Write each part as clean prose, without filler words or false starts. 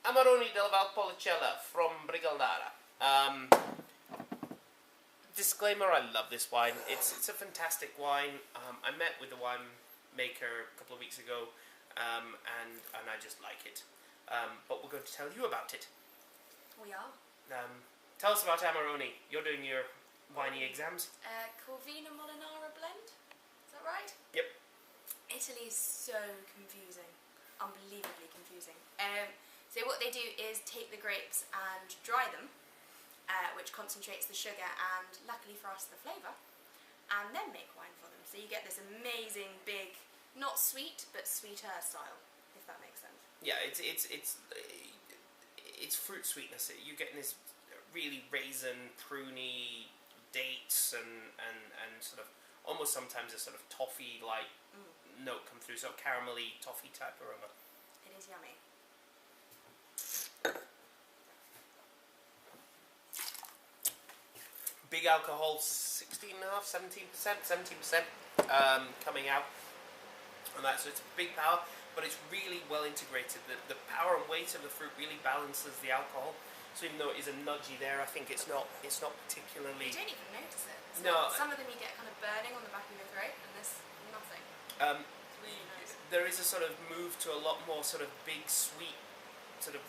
Amarone della Valpolicella from Brigaldara. Disclaimer, I love this wine. It's a fantastic wine. I met with the winemaker a couple of weeks ago, and I just like it. But we're going to tell you about it. We are. Tell us about Amarone. You're doing your winey exams. Corvina Molinara blend. Is that right? Yep. Italy is so confusing. Unbelievably confusing. So what they do is take the grapes and dry them, which concentrates the sugar and, luckily for us, the flavour, and then make wine for them. So you get this amazing, big, not sweet, but sweeter style, if that makes sense. Yeah, it's fruit sweetness. You're getting this really raisin, pruny, dates, and sort of almost sometimes a sort of toffee-like note come through, sort of caramelly, toffee type aroma. It is yummy. Big alcohol, 16.5%, 17% coming out on that, so it's a big power, but it's really well integrated. The power and weight of the fruit really balances the alcohol, so even though it is a nudgy there, I think it's not particularly... You don't even notice it. Some of them you get kind of burning on the back of your throat, and this, nothing. It's really nice. There is a sort of move to a lot more sort of big, sweet, sort of,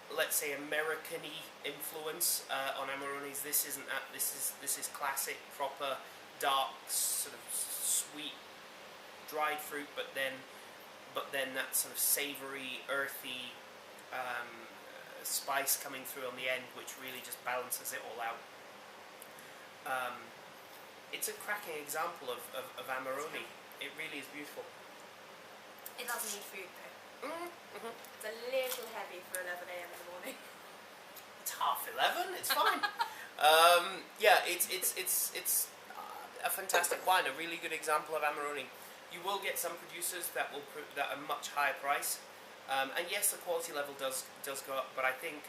let's say, American-y influence on Amarones. This isn't that. This is classic, proper, dark, sort of sweet, dried fruit, but then that sort of savoury, earthy spice coming through on the end, which really just balances it all out. It's a cracking example of Amarone. It really is beautiful. It doesn't need food though. Mm-hmm. It's a little heavy for 11 AM in the morning. It's 11:30. It's fine. Yeah, it's a fantastic wine. A really good example of Amarone. You will get some producers that are much higher price, and yes, the quality level does go up. But I think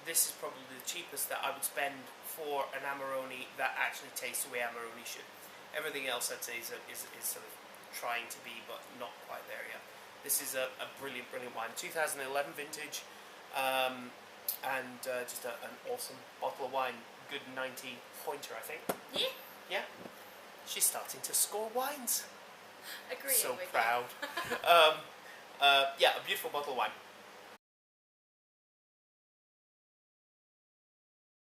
this is probably the cheapest that I would spend for an Amarone that actually tastes the way Amarone should. Everything else, I'd say, is sort of trying to be, but not quite there yet. This is a brilliant wine. 2011 vintage, and just an awesome bottle of wine. Good 90 pointer, I think. Yeah. Yeah. She's starting to score wines. Agreeing so with proud. you. Yeah, a beautiful bottle of wine.